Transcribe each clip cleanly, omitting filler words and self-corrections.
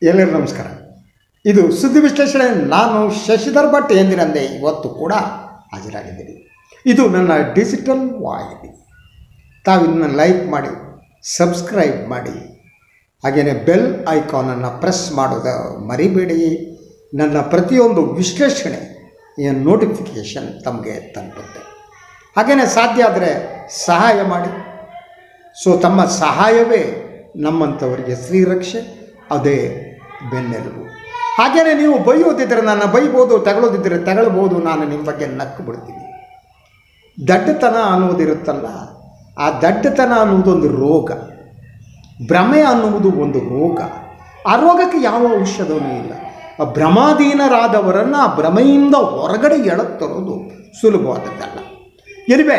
ಎಲ್ಲರಿಗೂ ನಮಸ್ಕಾರ. ಇದು ಸುದ್ದಿ ವಿಶ್ಲೇಷಣೆ. ನಾನು ಶಶಿಧರ್ ಭಟ್ ಎಂದಿನಂತೆ ಇವತ್ತು ಕೂಡ ಹಾಜರಾಗಿದ್ದೀನಿ. ಇದು ನನ್ನ ಡಿಜಿಟಲ್ ವಾಹಿನಿ. ತಾವು ಇದನ್ನು ಲೈಕ್ ಮಾಡಿ, ಸಬ್ಸ್ಕ್ರೈಬ್ ಮಾಡಿ, ಹಾಗೆಯೇ ಬೆಲ್ ಐಕಾನನ್ನು ಪ್ರೆಸ್ ಮಾಡೋದು ಮರಿಬೇಡಿ. ನನ್ನ ಪ್ರತಿಯೊಂದು ವಿಶ್ಲೇಷಣೆ ನೋಟಿಫಿಕೇಷನ್ ತಮಗೆ ತಲುಪುತ್ತೆ. ಹಾಗೆಯೇ ಸಾಧ್ಯ ಆದರೆ ಸಹಾಯ ಮಾಡಿ. ತಮ್ಮ ಸಹಾಯವೇ ನಮ್ಮಂಥವರಿಗೆ ಶ್ರೀರಕ್ಷೆ, ಅದೇ ಬೆನ್ನೆಲುಬು. ಹಾಗೆಯೇ ನೀವು ಬೈಯೋದಿದ್ದರೆ ನನ್ನ ಬೈಬೋದು, ತಗೊಳ್ಳೋದಿದ್ದರೆ ತಗೊಳ್ಬೋದು. ನಾನು ನಿಮ್ಮ ಬಗ್ಗೆ ನಕ್ಕು ಬಿಡ್ತೀನಿ. ದಡ್ಡತನ ಅನ್ನೋದಿರುತ್ತಲ್ಲ, ಆ ದಡ್ಡತನ ಅನ್ನುವುದೊಂದು ರೋಗ, ಭ್ರಮೆ ಅನ್ನುವುದು ಒಂದು ರೋಗ. ಆ ರೋಗಕ್ಕೆ ಯಾವ ಔಷಧವೂ ಇಲ್ಲ. ಭ್ರಮಾಧೀನರಾದವರನ್ನು ಆ ಭ್ರಮೆಯಿಂದ ಹೊರಗಡೆ ಎಳತ್ತರೋದು ಸುಲಭವಾದದ್ದಲ್ಲ. ಎನಿವೆ,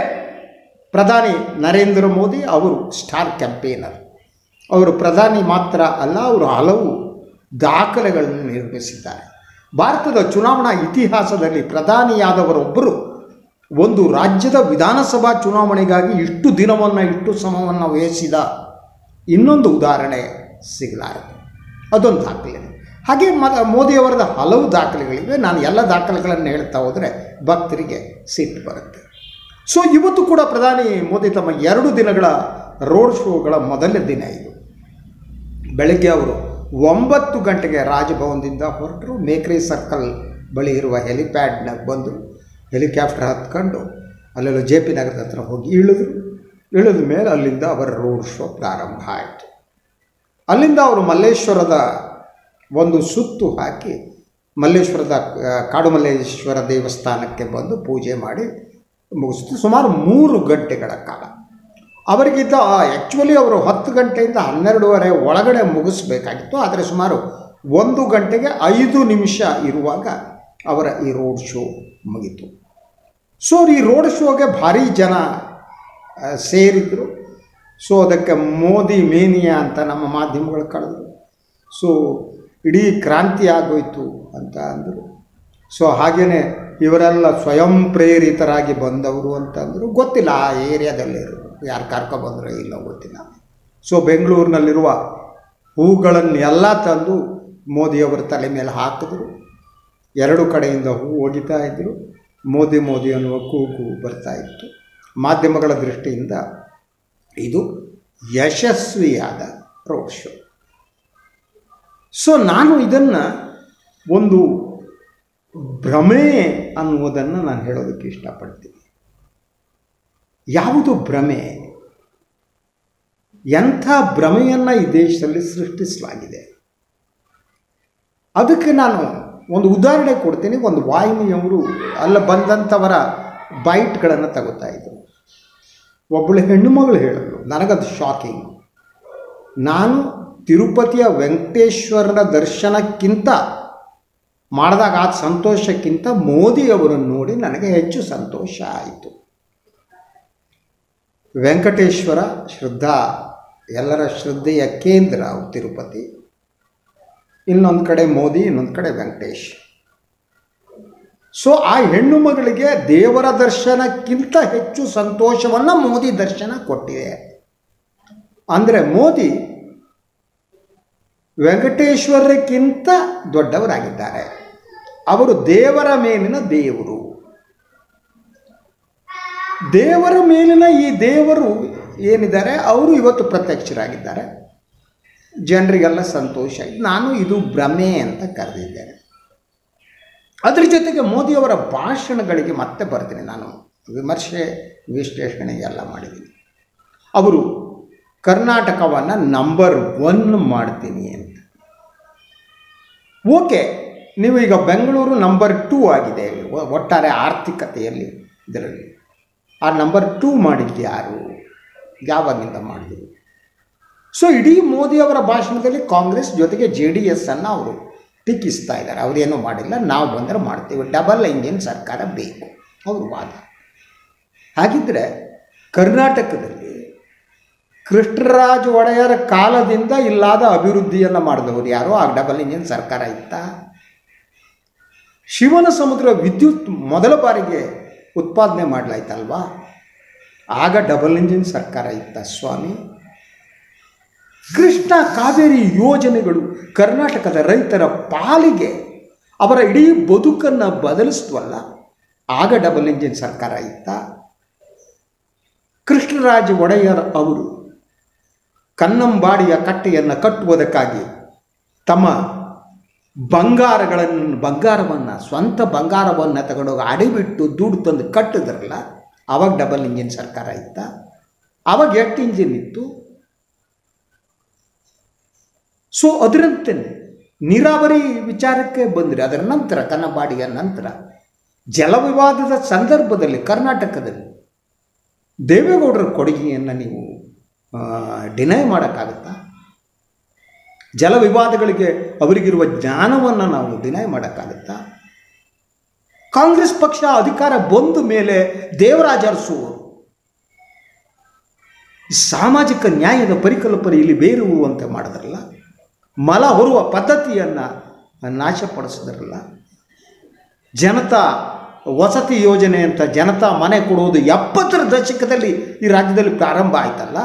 ಪ್ರಧಾನಿ ನರೇಂದ್ರ ಮೋದಿ ಅವರು ಸ್ಟಾರ್ ಕ್ಯಾಂಪೇನರ್. ಅವರು ಪ್ರಧಾನಿ ಮಾತ್ರ ಅಲ್ಲ, ಅವರು ಹಲವು ದಾಖಲೆಗಳನ್ನು ನಿರ್ಮಿಸಿದ್ದಾರೆ. ಭಾರತದ ಚುನಾವಣಾ ಇತಿಹಾಸದಲ್ಲಿ ಪ್ರಧಾನಿಯಾದವರೊಬ್ಬರು ಒಂದು ರಾಜ್ಯದ ವಿಧಾನಸಭಾ ಚುನಾವಣೆಗಾಗಿ ಇಷ್ಟು ದಿನವನ್ನು, ಇಷ್ಟು ಶ್ರಮವನ್ನು ವಹಿಸಿದ ಇನ್ನೊಂದು ಉದಾಹರಣೆ ಸಿಗಲಾರದು. ಅದೊಂದು ದಾಖಲೆ. ಹಾಗೆ ಮೋದಿಯವರದ ಹಲವು ದಾಖಲೆಗಳಿವೆ. ನಾನು ಎಲ್ಲ ದಾಖಲೆಗಳನ್ನು ಹೇಳ್ತಾ ಹೋದರೆ ಭಕ್ತರಿಗೆ ಸಿಟ್ಟು ಬರುತ್ತೆ. ಇವತ್ತು ಕೂಡ ಪ್ರಧಾನಿ ಮೋದಿ ತಮ್ಮ 2 ದಿನಗಳ ರೋಡ್ ಶೋಗಳ ಮೊದಲ ದಿನ ಇದು. ಬೆಳಗ್ಗೆ ಅವರು 9 ಗಂಟೆಗೆ ರಾಜಭವನದಿಂದ ಹೊರಟರು. ಮೇಕ್ರಿ ಸರ್ಕಲ್ ಬಳಿ ಇರುವ ಹೆಲಿಪ್ಯಾಡ್ನಾಗ ಬಂದರು. ಹೆಲಿಕಾಪ್ಟರ್ ಹತ್ಕೊಂಡು ಅಲ್ಲೆಲ್ಲ JP ನಗರದ ಹತ್ರ ಹೋಗಿ ಇಳಿದ ಮೇಲೆ ಅಲ್ಲಿಂದ ಅವರ ರೋಡ್ ಶೋ ಪ್ರಾರಂಭ ಆಯಿತು. ಅಲ್ಲಿಂದ ಅವರು ಮಲ್ಲೇಶ್ವರದ ಒಂದು ಸುತ್ತು ಹಾಕಿ ಮಲ್ಲೇಶ್ವರದ ಕಾಡುಮಲ್ಲೇಶ್ವರ ದೇವಸ್ಥಾನಕ್ಕೆ ಬಂದು ಪೂಜೆ ಮಾಡಿ ಮುಗಿಸ್ತು. ಸುಮಾರು 3 ಗಂಟೆಗಳ ಕಾಲ ಅವರಿಗಿದ್ದ. ಆ್ಯಕ್ಚುಲಿ ಅವರು 10 ಗಂಟೆಯಿಂದ 12:30 ಒಳಗಡೆ ಮುಗಿಸ್ಬೇಕಾಗಿತ್ತು. ಆದರೆ ಸುಮಾರು 1 ಗಂಟೆಗೆ 5 ನಿಮಿಷ ಇರುವಾಗ ಅವರ ಈ ರೋಡ್ ಶೋ ಮುಗಿತು. ಈ ರೋಡ್ ಶೋಗೆ ಭಾರಿ ಜನ ಸೇರಿದ್ರು. ಅದಕ್ಕೆ ಮೋದಿ ಮೇನಿಯಾ ಅಂತ ನಮ್ಮ ಮಾಧ್ಯಮಗಳು ಕಳೆದರು. ಇಡೀ ಕ್ರಾಂತಿ ಆಗೋಯ್ತು ಅಂತ ಅಂದರು. ಹಾಗೆಯೇ ಇವರೆಲ್ಲ ಸ್ವಯಂ ಪ್ರೇರಿತರಾಗಿ ಬಂದವರು ಅಂತಂದರು. ಗೊತ್ತಿಲ್ಲ ಆ ಏರಿಯಾದಲ್ಲಿರೋರು ಯಾರು ಕರ್ಕೊಬಂದರೂ ಇಲ್ಲ ಗೊತ್ತಿಲ್ಲ. ಬೆಂಗಳೂರಿನಲ್ಲಿರುವ ಹೂಗಳನ್ನೆಲ್ಲ ತಂದು ಮೋದಿಯವರ ತಲೆ ಮೇಲೆ ಹಾಕಿದ್ರು. 2 ಕಡೆಯಿಂದ ಹೂ ಒಗಿತಾ ಇದ್ದರು. ಮೋದಿ ಮೋದಿ ಅನ್ನುವ ಕೂಗು ಬರ್ತಾ ಇತ್ತು. ಮಾಧ್ಯಮಗಳ ದೃಷ್ಟಿಯಿಂದ ಇದು ಯಶಸ್ವಿಯಾದ ರೋಡ್ ಶೋ. ನಾನು ಇದನ್ನು ಒಂದು ಭ್ರಮೆ ಅನ್ನುವುದನ್ನು ನಾನು ಹೇಳೋದಕ್ಕೆ ಇಷ್ಟಪಡ್ತೀನಿ. ಯಾವುದು ಭ್ರಮೆ? ಎಂಥ ಭ್ರಮೆಯನ್ನು ಈ ದೇಶದಲ್ಲಿ ಸೃಷ್ಟಿಸಲಾಗಿದೆ. ಅದಕ್ಕೆ ನಾನು ಒಂದು ಉದಾಹರಣೆ ಕೊಡ್ತೀನಿ. ಒಂದು ವಾಹಿನಿಯವರು ಅಲ್ಲ ಬಂದಂಥವರ ಬೈಟ್ಗಳನ್ನು ತಗೋತಾ ಇದ್ದರು. ಒಬ್ಬಳು ಹೆಣ್ಣು ಮಗಳು ಹೇಳಿದ್ರು, ನನಗದು ಶಾಕಿಂಗ್. ನಾನು ತಿರುಪತಿಯ ವೆಂಕಟೇಶ್ವರನ ದರ್ಶನಕ್ಕಿಂತ ಮಾಡಿದಾಗ ಆ ಸಂತೋಷಕ್ಕಿಂತ ಮೋದಿಯವರನ್ನು ನೋಡಿ ನನಗೆ ಹೆಚ್ಚು ಸಂತೋಷ ಆಯಿತು. ವೆಂಕಟೇಶ್ವರ ಎಲ್ಲರ ಶ್ರದ್ಧೆಯ ಕೇಂದ್ರ ತಿರುಪತಿ. ಇನ್ನೊಂದು ಕಡೆ ಮೋದಿ, ಇನ್ನೊಂದು ಕಡೆ ವೆಂಕಟೇಶ್. ಆ ಹೆಣ್ಣು ಮಗಳಿಗೆ ದೇವರ ದರ್ಶನಕ್ಕಿಂತ ಹೆಚ್ಚು ಸಂತೋಷವನ್ನು ಮೋದಿ ದರ್ಶನ ಕೊಟ್ಟಿದೆ. ಅಂದರೆ ಮೋದಿ ವೆಂಕಟೇಶ್ವರಕ್ಕಿಂತ ದೊಡ್ಡವರಾಗಿದ್ದಾರೆ. ಅವರು ದೇವರ ಮೇಲಿನ ದೇವರು. ದೇವರ ಮೇಲಿನ ಈ ದೇವರು ಏನಿದ್ದಾರೆ ಅವರು ಇವತ್ತು ಪ್ರತ್ಯಕ್ಷರಾಗಿದ್ದಾರೆ. ಜನರಿಗೆಲ್ಲ ಸಂತೋಷ ಆಯಿತು. ನಾನು ಇದು ಭ್ರಮೆ ಅಂತ ಕರೆದಿದ್ದೇನೆ. ಅದರ ಜೊತೆಗೆ ಮೋದಿಯವರ ಭಾಷಣಗಳಿಗೆ ಮತ್ತೆ ಬರ್ತೀನಿ. ನಾನು ವಿಮರ್ಶೆ ವಿಶ್ಲೇಷಣೆ ಎಲ್ಲ ಮಾಡಿದ್ದೀನಿ. ಅವರು ಕರ್ನಾಟಕವನ್ನು ನಂಬರ್ 1 ಮಾಡ್ತೀನಿ ಅಂತ. ಓಕೆ, ನೀವು ಈಗ ಬೆಂಗಳೂರು ನಂಬರ್ 2 ಆಗಿದೆ ಒಟ್ಟಾರೆ ಆರ್ಥಿಕತೆಯಲ್ಲಿ. ಇದರಲ್ಲಿ ಆ ನಂಬರ್ 2 ಮಾಡಿದ್ದು ಯಾರು? ಯಾವಾಗಿಂದ ಮಾಡಿದರು? ಇಡೀ ಮೋದಿಯವರ ಭಾಷಣದಲ್ಲಿ ಕಾಂಗ್ರೆಸ್ ಜೊತೆಗೆ JDS ಅನ್ನು ಅವರು ಟೀಕಿಸ್ತಾ ಇದ್ದಾರೆ. ಅವರೇನೂ ಮಾಡಿಲ್ಲ, ನಾವು ಬಂದರೆ ಮಾಡ್ತೀವಿ, ಡಬಲ್ ಇಂಜಿನ್ ಸರ್ಕಾರ ಬೇಕು ಅವರು ವಾದ. ಹಾಗಿದ್ದರೆ ಕರ್ನಾಟಕದಲ್ಲಿ ಕೃಷ್ಣರಾಜ ಒಡೆಯರ ಕಾಲದಿಂದ ಇಲ್ಲದ ಅಭಿವೃದ್ಧಿಯನ್ನು ಮಾಡಿದವರು ಯಾರೋ? ಆ ಡಬಲ್ ಇಂಜಿನ್ ಸರ್ಕಾರ ಇತ್ತಾ? ಶಿವನ ಸಮುದ್ರ ವಿದ್ಯುತ್ ಮೊದಲ ಬಾರಿಗೆ ಉತ್ಪಾದನೆ ಮಾಡಲಾಯ್ತಲ್ವಾ? ಆಗ ಡಬಲ್ ಇಂಜಿನ್ ಸರ್ಕಾರ ಇತ್ತ ಸ್ವಾಮಿ? ಕೃಷ್ಣ ಕಾವೇರಿ ಯೋಜನೆಗಳು ಕರ್ನಾಟಕದ ರೈತರ ಪಾಲಿಗೆ ಅವರ ಇಡೀ ಬದುಕನ್ನು ಬದಲಿಸಿದ್ವಲ್ಲ, ಆಗ ಡಬಲ್ ಇಂಜಿನ್ ಸರ್ಕಾರ ಇತ್ತ. ಕೃಷ್ಣರಾಜ ಒಡೆಯರ್ ಅವರು ಕನ್ನಂಬಾಡಿಯ ಕಟ್ಟೆಯನ್ನು ಕಟ್ಟುವುದಕ್ಕಾಗಿ ತಮ್ಮ ಬಂಗಾರವನ್ನು ಸ್ವಂತ ಬಂಗಾರವನ್ನು ತಗೊಂಡೋಗಿ ಅಡಿಬಿಟ್ಟು ದುಡ್ಡು ತಂದು ಕಟ್ಟಿದ್ರಲ್ಲ, ಆವಾಗ ಡಬಲ್ ಇಂಜಿನ್ ಸರ್ಕಾರ ಇತ್ತ. ಆವಾಗ ಎಷ್ಟು ಇಂಜಿನ್ ಇತ್ತು? ಸೊ ಅದರಂತೆ ನೀರಾವರಿ ವಿಚಾರಕ್ಕೆ ಬಂದರೆ ಅದರ ನಂತರ ಕನ್ನಂಬಾಡಿಯ ನಂತರ ಜಲವಿವಾದದ ಸಂದರ್ಭದಲ್ಲಿ ಕರ್ನಾಟಕದಲ್ಲಿ ದೇವೇಗೌಡರ ಕೊಡುಗೆಯನ್ನು ನೀವು ಡಿನೈ ಮಾಡೋಕ್ಕಾಗುತ್ತಾ? ಜಲವಿವಾದಗಳಿಗೆ ಅವರಿಗಿರುವ ಜ್ಞಾನವನ್ನು ನಾವು ಡಿನೈ ಮಾಡೋಕ್ಕಾಗುತ್ತಾ? ಕಾಂಗ್ರೆಸ್ ಪಕ್ಷ ಅಧಿಕಾರ ಬಂದ ಮೇಲೆ ದೇವರಾಜ ಅರಸು ಸಾಮಾಜಿಕ ನ್ಯಾಯದ ಪರಿಕಲ್ಪನೆ ಇಲ್ಲಿ ಬೇರುವಂತೆ ಮಾಡಿದ್ರಲ್ಲ, ಮಲ ಹೊರುವ ಪದ್ಧತಿಯನ್ನು ನಾಶಪಡಿಸಿದ್ರಲ್ಲ, ಜನತಾ ವಸತಿ ಯೋಜನೆ ಅಂತ ಜನತಾ ಮನೆ ಕೊಡುವುದು 70ರ ದಶಕದಲ್ಲಿ ಈ ರಾಜ್ಯದಲ್ಲಿ ಪ್ರಾರಂಭ ಆಯ್ತಲ್ಲ,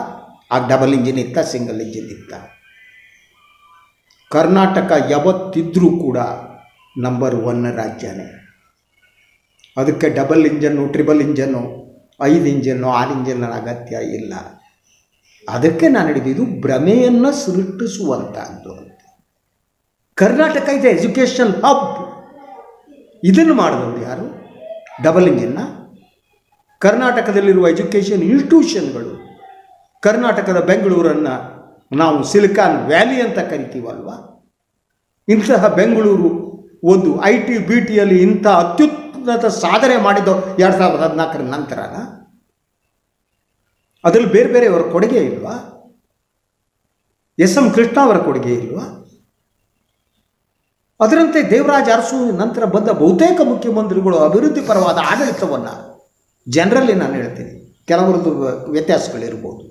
ಆಗ ಡಬಲ್ ಇಂಜಿನ್ ಇತ್ತ, ಸಿಂಗಲ್ ಇಂಜಿನ್ ಇತ್ತ. ಕರ್ನಾಟಕ ಯಾವತ್ತಿದ್ರೂ ಕೂಡ ನಂಬರ್ 1 ರಾಜ್ಯನೇ. ಅದಕ್ಕೆ double engine, triple engine, 5 engine, 6 ಇಂಜನ್ನ ಅಗತ್ಯ ಇಲ್ಲ. ಅದಕ್ಕೆ ನಾನು ಹಿಡಿದಿದ್ದು ಭ್ರಮೆಯನ್ನು ಸೃಷ್ಟಿಸುವಂಥದ್ದು ಅಂತ. ಕರ್ನಾಟಕ ಇದೆ ಎಜುಕೇಷನ್ ಹಬ್. ಇದನ್ನು ಮಾಡಿದವರು ಯಾರು? ಡಬಲ್ ಇಂಜಿನ್ನ. ಕರ್ನಾಟಕದಲ್ಲಿರುವ ಎಜುಕೇಷನ್ ಇನ್ಸ್ಟಿಟ್ಯೂಷನ್ಗಳು, ಕರ್ನಾಟಕದ ಬೆಂಗಳೂರನ್ನು ನಾವು ಸಿಲಿಕಾನ್ ವ್ಯಾಲಿ ಅಂತ ಕರಿತೀವಲ್ವ, ಇಂತಹ ಬೆಂಗಳೂರು ಒಂದು IT BTಯಲ್ಲಿ ಇಂಥ ಅತ್ಯುನ್ನತ ಸಾಧನೆ ಮಾಡಿದ್ದು 2014ರ ನಂತರನ. ಅದರಲ್ಲಿ ಬೇರೆ ಬೇರೆಯವರ ಕೊಡುಗೆ ಇಲ್ವಾ? SM ಕೃಷ್ಣ ಅವರ ಕೊಡುಗೆ ಇಲ್ವಾ? ಅದರಂತೆ ದೇವರಾಜ ಅರಸು ನಂತರ ಬಂದ ಬಹುತೇಕ ಮುಖ್ಯಮಂತ್ರಿಗಳು ಅಭಿವೃದ್ಧಿ ಪರವಾದ ಆಡಳಿತವನ್ನು, ಜನರಲ್ಲಿ ನಾನು ಹೇಳ್ತೀನಿ, ಕೆಲವರದ್ದು ವ್ಯತ್ಯಾಸಗಳಿರ್ಬೋದು,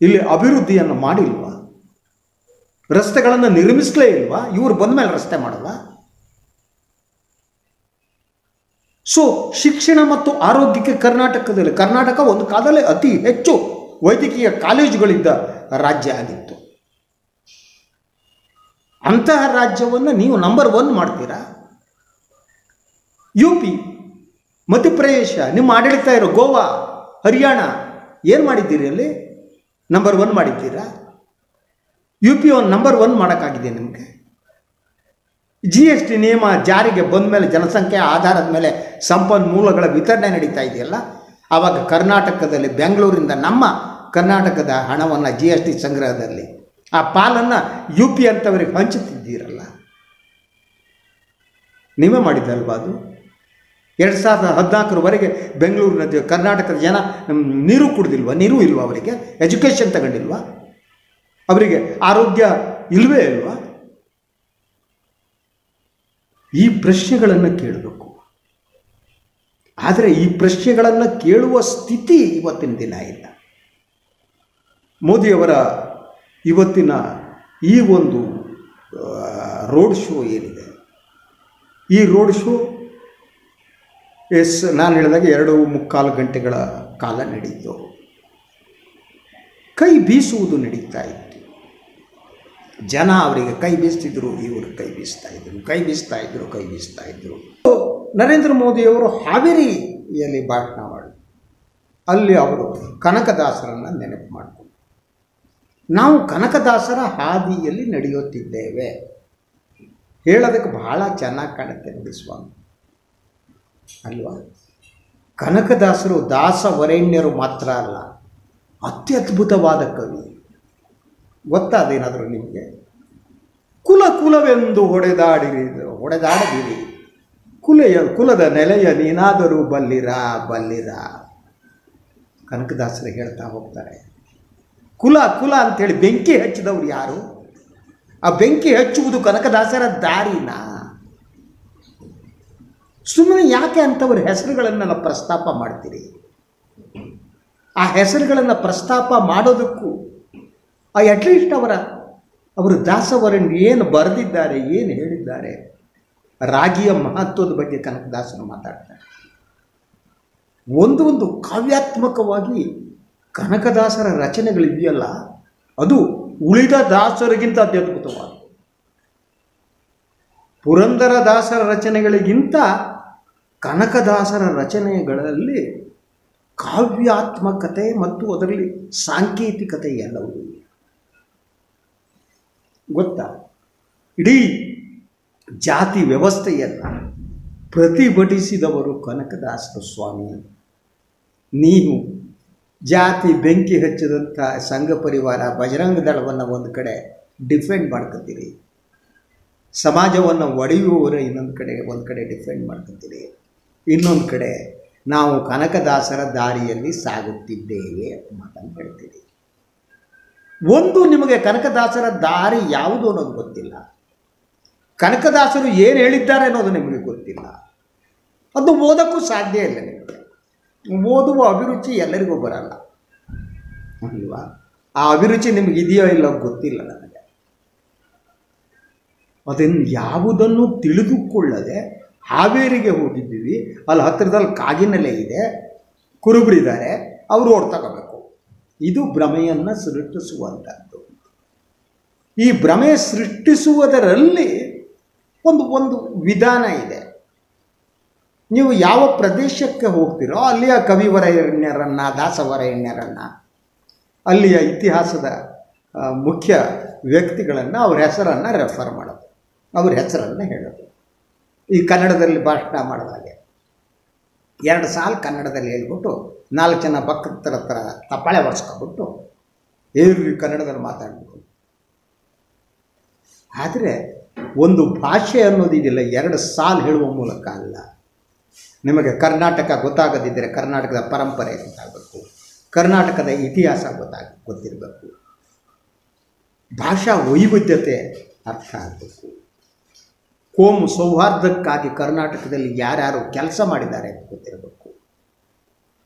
ಇಲ್ಲಿ ಅಭಿವೃದ್ಧಿಯನ್ನು ಮಾಡಿಲ್ವಾ? ರಸ್ತೆಗಳನ್ನು ನಿರ್ಮಿಸಲೇ ಇಲ್ವಾ? ಇವರು ಬಂದ ಮೇಲೆ ರಸ್ತೆ ಮಾಡಲ್ಲ. ಸೊ ಶಿಕ್ಷಣ ಮತ್ತು ಆರೋಗ್ಯಕ್ಕೆ ಕರ್ನಾಟಕ ಒಂದು ಕಾಲದಲ್ಲಿ ಅತಿ ಹೆಚ್ಚು ವೈದ್ಯಕೀಯ ಕಾಲೇಜುಗಳಿದ್ದ ರಾಜ್ಯ ಆಗಿತ್ತು. ಅಂತಹ ರಾಜ್ಯವನ್ನು ನೀವು ನಂಬರ್ 1 ಮಾಡ್ತೀರಾ? UP, ಮಧ್ಯಪ್ರದೇಶ, ನಿಮ್ಮ ಆಡಳಿತ ಇರೋ ಗೋವಾ, ಹರಿಯಾಣ ಏನು ಮಾಡಿದ್ದೀರಿ? ಅಲ್ಲಿ ನಂಬರ್ 1 ಮಾಡಿದ್ದೀರಾ? UP ಒಂದು ನಂಬರ್ 1 ಮಾಡೋಕ್ಕಾಗಿದೆ ನಿಮಗೆ? GST ನಿಯಮ ಜಾರಿಗೆ ಬಂದ ಮೇಲೆ ಜನಸಂಖ್ಯೆ ಆಧಾರದ ಮೇಲೆ ಸಂಪನ್ಮೂಲಗಳ ವಿತರಣೆ ನಡೀತಾ ಇದೆಯಲ್ಲ, ಆವಾಗ ಕರ್ನಾಟಕದಲ್ಲಿ ಬೆಂಗಳೂರಿಂದ ನಮ್ಮ ಕರ್ನಾಟಕದ ಹಣವನ್ನು GST ಸಂಗ್ರಹದಲ್ಲಿ ಆ ಪಾಲನ್ನು UP ಅಂತವರಿಗೆ ಹಂಚುತ್ತಿದ್ದೀರಲ್ಲ, ನೀವೇ ಮಾಡಿದ್ದಲ್ವಾ ಅದು? 2014ರವರೆಗೆ ಬೆಂಗಳೂರಿನ ಕರ್ನಾಟಕದ ಜನ ನೀರು ಕುಡ್ದಿಲ್ವಾ? ನೀರು ಇಲ್ವಾ ಅವರಿಗೆ? ಎಜುಕೇಷನ್ ತಗೊಂಡಿಲ್ವಾ? ಅವರಿಗೆ ಆರೋಗ್ಯ ಇಲ್ವೇ ಇಲ್ವಾ? ಈ ಪ್ರಶ್ನೆಗಳನ್ನು ಕೇಳಬೇಕು. ಆದರೆ ಈ ಪ್ರಶ್ನೆಗಳನ್ನು ಕೇಳುವ ಸ್ಥಿತಿ ಇವತ್ತಿನ ದಿನ ಇಲ್ಲ. ಮೋದಿಯವರ ಇವತ್ತಿನ ಈ ಒಂದು ರೋಡ್ ಶೋ ಏನಿದೆ, ಈ ರೋಡ್ ಶೋ ನಾನು ಹೇಳಿದಾಗ 2.25 ಗಂಟೆಗಳ ಕಾಲ ನಡೀತು. ಕೈ ಬೀಸುವುದು ನಡೀತಾ ಇತ್ತು. ಜನ ಅವರಿಗೆ ಕೈ ಬೀಸ್ತಿದ್ರು, ಇವರು ಕೈ ಬೀಸ್ತಾ ಇದ್ರು. ನರೇಂದ್ರ ಮೋದಿಯವರು ಹಾವೇರಿಯಲ್ಲಿ ಭಾಷಣ ಮಾಡಿ ಅಲ್ಲಿ ಅವರು ಕನಕದಾಸರನ್ನು ನೆನಪು ಮಾಡಿಕೊಂಡ್ರು. ನಾವು ಕನಕದಾಸರ ಹಾದಿಯಲ್ಲಿ ನಡೆಯುತ್ತಿದ್ದೇವೆ ಹೇಳೋದಕ್ಕೆ ಬಹಳ ಚೆನ್ನಾಗಿ ಕಾಣುತ್ತೆ ನೋಡಿ ಸ್ವಾಮಿ, ಅಲ್ವಾ? ಕನಕದಾಸರು ದಾಸವರೇಣ್ಯರು ಮಾತ್ರ ಅಲ್ಲ, ಅತ್ಯದ್ಭುತವಾದ ಕವಿ. ಗೊತ್ತಾದೇನಾದರೂ ನಿಮಗೆ? ಕುಲವೆಂದು ಹೊಡೆದಾಡದಿರಿ, ಕುಲದ ನೆಲೆಯ ನೀನಾದರೂ ಬಲ್ಲಿರ. ಕನಕದಾಸರು ಹೇಳ್ತಾ ಹೋಗ್ತಾರೆ. ಕುಲ ಅಂಥೇಳಿ ಬೆಂಕಿ ಹಚ್ಚಿದವರು ಯಾರು? ಆ ಬೆಂಕಿ ಹಚ್ಚುವುದು ಕನಕದಾಸರ ದಾರಿನ? ಸುಮ್ಮನೆ ಯಾಕೆ ಅಂಥವ್ರ ಹೆಸರುಗಳನ್ನು ಪ್ರಸ್ತಾಪ ಮಾಡ್ತೀರಿ? ಆ ಹೆಸರುಗಳನ್ನು ಪ್ರಸ್ತಾಪ ಮಾಡೋದಕ್ಕೂ ಅಟ್ಲೀಸ್ಟ್ ಅವರು ದಾಸವರನ್ನು ಏನು ಬರೆದಿದ್ದಾರೆ, ಏನು ಹೇಳಿದ್ದಾರೆ, ರಾಗಿಯ ಮಹತ್ವದ ಬಗ್ಗೆ ಕನಕದಾಸರು ಮಾತಾಡ್ತಾರೆ. ಒಂದು ಕಾವ್ಯಾತ್ಮಕವಾಗಿ ಕನಕದಾಸರ ರಚನೆಗಳಿದೆಯಲ್ಲ, ಅದು ಉಳಿದ ದಾಸರಿಗಿಂತ ಅತ್ಯದ್ಭುತವಾದ. ಪುರಂದರದಾಸರ ರಚನೆಗಳಿಗಿಂತ ಕನಕದಾಸರ ರಚನೆಗಳಲ್ಲಿ ಕಾವ್ಯಾತ್ಮಕತೆ ಮತ್ತು ಅದರಲ್ಲಿ ಸಾಂಕೇತಿಕತೆ ಎಲ್ಲವೂ ಗೊತ್ತಾ. ಇಡೀ ಜಾತಿ ವ್ಯವಸ್ಥೆಯನ್ನು ಪ್ರತಿಭಟಿಸಿದವರು ಕನಕದಾಸರ ಸ್ವಾಮಿ. ನೀವು ಜಾತಿ ಬೆಂಕಿ ಹಚ್ಚಿದಂಥ ಸಂಘ ಪರಿವಾರ ಬಜರಂಗ ದಳವನ್ನು ಒಂದು ಕಡೆ ಡಿಫೆಂಡ್ ಮಾಡ್ಕೊತೀರಿ, ಸಮಾಜವನ್ನು ಒಡೆಯುವವರ ಒಂದು ಕಡೆ ಡಿಫೆಂಡ್ ಮಾಡ್ಕೊತೀರಿ, ಇನ್ನೊಂದು ಕಡೆ ನಾವು ಕನಕದಾಸರ ದಾರಿಯಲ್ಲಿ ಸಾಗುತ್ತಿದ್ದೇವೆ ಮಾತನ್ನು ಹೇಳ್ತೀರಿ. ಒಂದು, ನಿಮಗೆ ಕನಕದಾಸರ ದಾರಿ ಯಾವುದು ಅನ್ನೋದು ಗೊತ್ತಿಲ್ಲ, ಕನಕದಾಸರು ಏನು ಹೇಳಿದ್ದಾರೆ ಅನ್ನೋದು ನಿಮಗೆ ಗೊತ್ತಿಲ್ಲ, ಅದು ಓದೋಕ್ಕೂ ಸಾಧ್ಯ ಇಲ್ಲ. ನಿಮಗೆ ಓದುವ ಅಭಿರುಚಿ ಎಲ್ಲರಿಗೂ ಬರಲ್ಲ ಅಲ್ವಾ. ಆ ಅಭಿರುಚಿ ನಿಮಗೆ ಇದೆಯೋ ಇಲ್ಲೋ ಗೊತ್ತಿಲ್ಲ ನನಗೆ. ಅದನ್ನು ಯಾವುದನ್ನು ತಿಳಿದುಕೊಳ್ಳದೆ ಹಾವೇರಿಗೆ ಹೋಗಿದ್ದೀವಿ, ಅಲ್ಲಿ ಹತ್ತಿರದಲ್ಲಿ ಕಾಗಿನೆಲೆ ಇದೆ, ಕುರುಬರಿದ್ದಾರೆ, ಅವರು ಓಡ್ತಗೋಬೇಕು. ಇದು ಭ್ರಮೆಯನ್ನು ಸೃಷ್ಟಿಸುವಂಥದ್ದು. ಈ ಭ್ರಮೆ ಸೃಷ್ಟಿಸುವುದರಲ್ಲಿ ಒಂದು ವಿಧಾನ ಇದೆ. ನೀವು ಯಾವ ಪ್ರದೇಶಕ್ಕೆ ಹೋಗ್ತೀರೋ ಅಲ್ಲಿಯ ಕವಿವರೇಣ್ಯರನ್ನು, ದಾಸವರೇಣ್ಯರನ್ನು, ಅಲ್ಲಿಯ ಇತಿಹಾಸದ ಮುಖ್ಯ ವ್ಯಕ್ತಿಗಳನ್ನು, ಅವ್ರ ಹೆಸರನ್ನು ರೆಫರ್ ಮಾಡೋದು, ಅವ್ರ ಹೆಸರನ್ನು ಹೇಳೋದು. ಈ ಕನ್ನಡದಲ್ಲಿ ಭಾಷಣ ಮಾಡಿದಾಗೆ 2 ಸಾಲು ಕನ್ನಡದಲ್ಲಿ ಹೇಳ್ಬಿಟ್ಟು 4 ಜನ ಭಕ್ತರ ಹತ್ರ ತಪಾಳೆ ಹೊಡ್ಸ್ಕೊಬಿಟ್ಟು ಕನ್ನಡದಲ್ಲಿ ಮಾತಾಡಬೇಕು. ಆದರೆ ಒಂದು ಭಾಷೆ ಅನ್ನೋದಿದೆಯಲ್ಲ, 2 ಸಾಲು ಹೇಳುವ ಮೂಲಕ ಅಲ್ಲ. ನಿಮಗೆ ಕರ್ನಾಟಕ ಗೊತ್ತಾಗದಿದ್ದರೆ ಕರ್ನಾಟಕದ ಪರಂಪರೆ ಗೊತ್ತಾಗಬೇಕು, ಕರ್ನಾಟಕದ ಇತಿಹಾಸ ಗೊತ್ತಿರಬೇಕು, ಭಾಷಾ ವೈವಿಧ್ಯತೆ ಅರ್ಥ ಆಗಬೇಕು, ಕೋಮು ಸೌಹಾರ್ದಕ್ಕಾಗಿ ಕರ್ನಾಟಕದಲ್ಲಿ ಯಾರ್ಯಾರು ಕೆಲಸ ಮಾಡಿದ್ದಾರೆ ಅಂತ ಗೊತ್ತಿರಬೇಕು.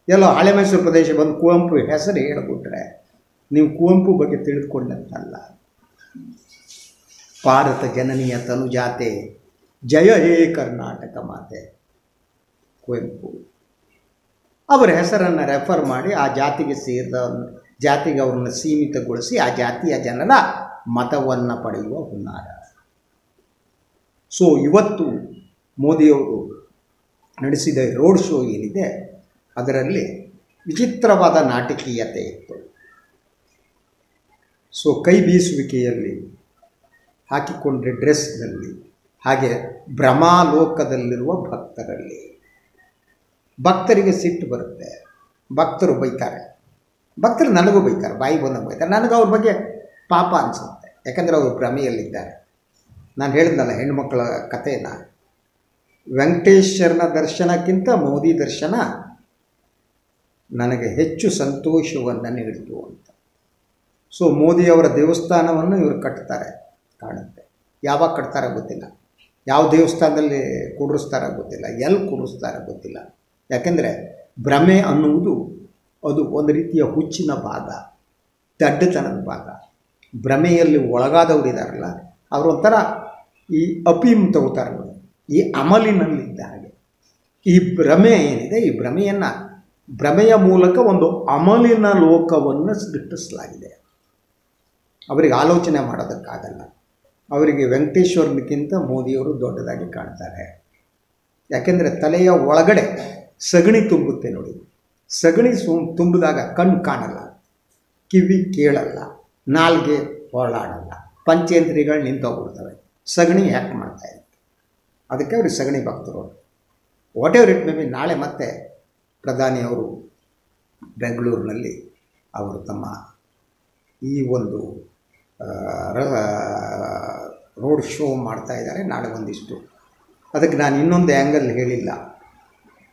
ಎಲ್ಲೋ ಹಳೆ ಮೈಸೂರು ಪ್ರದೇಶ ಬಂದು ಕುವೆಂಪು ಹೆಸರು ಹೇಳಿಬಿಟ್ರೆ ನೀವು ಕುವೆಂಪು ಬಗ್ಗೆ ತಿಳಿದುಕೊಂಡಂತಲ್ಲ. ಭಾರತ ಜನನಿಯ ತನುಜಾತೆ ಜಯ ಹೇ ಕರ್ನಾಟಕ ಮಾತೆ ಕುವೆಂಪು ಅವರ ಹೆಸರನ್ನು ರೆಫರ್ ಮಾಡಿ ಆ ಜಾತಿಗೆ ಸೇರಿದ ಜಾತಿಗೆ ಅವ್ರನ್ನ ಸೀಮಿತಗೊಳಿಸಿ ಆ ಜಾತಿಯ ಜನರ ಮತವನ್ನು ಪಡೆಯುವ ಹುನ್ನಾರ. ಸೊ ಇವತ್ತು ಮೋದಿಯವರು ನಡೆಸಿದ ರೋಡ್ ಶೋ ಏನಿದೆ ಅದರಲ್ಲಿ ವಿಚಿತ್ರವಾದ ನಾಟಕೀಯತೆ ಇತ್ತು. ಸೊ ಕೈ ಬೀಸುವಿಕೆಯಲ್ಲಿ, ಹಾಕಿಕೊಂಡ್ರೆ ಡ್ರೆಸ್ನಲ್ಲಿ, ಹಾಗೆ ಭ್ರಮಾಲೋಕದಲ್ಲಿರುವ ಭಕ್ತರಲ್ಲಿ. ಭಕ್ತರಿಗೆ ಸಿಟ್ಟು ಬರುತ್ತೆ, ಭಕ್ತರು ಬೈತಾರೆ, ಭಕ್ತರು ನನಗೂ ಬೈತಾರೆ, ಬಾಯಿ ಬಂದಾಗ ಬೈತಾರೆ. ನನಗೆ ಅವ್ರ ಬಗ್ಗೆ ಪಾಪ ಅನಿಸುತ್ತೆ, ಯಾಕಂದರೆ ಅವರು ಭ್ರಮೆಯಲ್ಲಿದ್ದಾರೆ. ನಾನು ಹೇಳಿದ್ನಲ್ಲ ಹೆಣ್ಣುಮಕ್ಕಳ ಕಥೆನ, ವೆಂಕಟೇಶ್ವರನ ದರ್ಶನಕ್ಕಿಂತ ಮೋದಿ ದರ್ಶನ ನನಗೆ ಹೆಚ್ಚು ಸಂತೋಷವನ್ನು ನೀಡಿತು ಅಂತ. ಸೊ ಮೋದಿಯವರ ದೇವಸ್ಥಾನವನ್ನು ಇವರು ಕಟ್ತಾರೆ ಕಾಣುತ್ತೆ. ಯಾವಾಗ ಕಟ್ತಾರೋ ಗೊತ್ತಿಲ್ಲ, ಯಾವ ದೇವಸ್ಥಾನದಲ್ಲಿ ಕೂಡಿಸ್ತಾರೋ ಗೊತ್ತಿಲ್ಲ, ಎಲ್ಲಿ ಕೂಡಿಸ್ತಾರೋ ಗೊತ್ತಿಲ್ಲ. ಯಾಕೆಂದರೆ ಭ್ರಮೆ ಅನ್ನುವುದು ಅದು ಒಂದು ರೀತಿಯ ಹುಚ್ಚಿನ ಭಾಗ, ದಡ್ಡತನದ ಭಾಗ. ಭ್ರಮೆಯಲ್ಲಿ ಒಳಗಾದವರಿದ್ದಾರಲ್ಲ ಅವರು ಒಂಥರ ಈ ಅಫೀಮ್ ತಗೋತಾರೆ ನೋಡಿ, ಈ ಅಮಲಿನಲ್ಲಿದ್ದ ಹಾಗೆ. ಈ ಭ್ರಮೆ ಏನಿದೆ, ಈ ಭ್ರಮೆಯ ಮೂಲಕ ಒಂದು ಅಮಲಿನ ಲೋಕವನ್ನು ಸೃಷ್ಟಿಸಲಾಗಿದೆ. ಅವರಿಗೆ ಆಲೋಚನೆ ಮಾಡೋದಕ್ಕಾಗಲ್ಲ. ಅವರಿಗೆ ವೆಂಕಟೇಶ್ವರನಿಗಿಂತ ಮೋದಿಯವರು ದೊಡ್ಡದಾಗಿ ಕಾಣ್ತಾರೆ. ಯಾಕೆಂದರೆ ತಲೆಯ ಒಳಗಡೆ ಸಗಣಿ ತುಂಬುತ್ತೆ ನೋಡಿ. ಸಗಣಿ ತುಂಬಿದಾಗ ಕಣ್ಣು ಕಾಣಲ್ಲ, ಕಿವಿ ಕೇಳಲ್ಲ, ನಾಲ್ಗೆ ಹೊರಳಾಡಲ್ಲ, ಪಂಚೇಂದ್ರಿಯಗಳು ನಿಂತೋಗ್ಬಿಡ್ತವೆ. ಸಗಣಿ ಯಾಕೆ ಮಾಡ್ತಾ ಇರುತ್ತೆ, ಅದಕ್ಕೆ ಅವ್ರಿಗೆ ಸಗಣಿ ಭಕ್ತರು. What ever it may be, ನಾಳೆ ಮತ್ತೆ ಪ್ರಧಾನಿಯವರು ಬೆಂಗಳೂರಿನಲ್ಲಿ ಅವರು ತಮ್ಮ ಈ ಒಂದು ರೋಡ್ ಶೋ ಮಾಡ್ತಾ ಇದ್ದಾರೆ. ನಾಳೆ ಒಂದಿಷ್ಟು ಅದಕ್ಕೆ ನಾನು ಇನ್ನೊಂದು ಆ್ಯಂಗಲ್ ಹೇಳಿಲ್ಲ,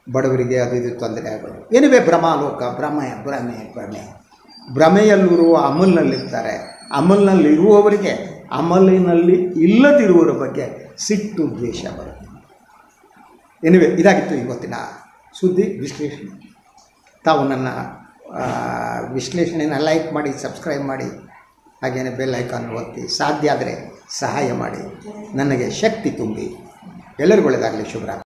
ಬಡವರಿಗೆ ಅದು ಇದು ತೊಂದರೆ ಆಗೋದು. ಏನಿವೆ ಭ್ರಮಾಲೋಕ, ಭ್ರಮೆಯಲ್ಲಿರುವ ಅಮಲ್ನಲ್ಲಿರ್ತಾರೆ. ಅಮಲ್ನಲ್ಲಿರುವವರಿಗೆ ಅಮಲಿನಲ್ಲಿ ಇಲ್ಲದಿರುವವರ ಬಗ್ಗೆ ಸಿಟ್ಟು, ದ್ವೇಷ ಬರುತ್ತೆ. ಏನಿವೆ ಇದಾಗಿತ್ತು ಇವತ್ತಿನ ಸುದ್ದಿ ವಿಶ್ಲೇಷಣೆ. ತಾವು ನನ್ನ ವಿಶ್ಲೇಷಣೆಯನ್ನು ಲೈಕ್ ಮಾಡಿ, ಸಬ್ಸ್ಕ್ರೈಬ್ ಮಾಡಿ, ಹಾಗೆಯೇ ಬೆಲ್ ಐಕಾನ್ ಒತ್ತಿ, ಸಾಧ್ಯ ಆದರೆ ಸಹಾಯ ಮಾಡಿ, ನನಗೆ ಶಕ್ತಿ ತುಂಬಿ. ಎಲ್ಲರಿಗೂ ಒಳ್ಳೆಯದಾಗಲಿ. ಶುಭರಾತ್ರಿ.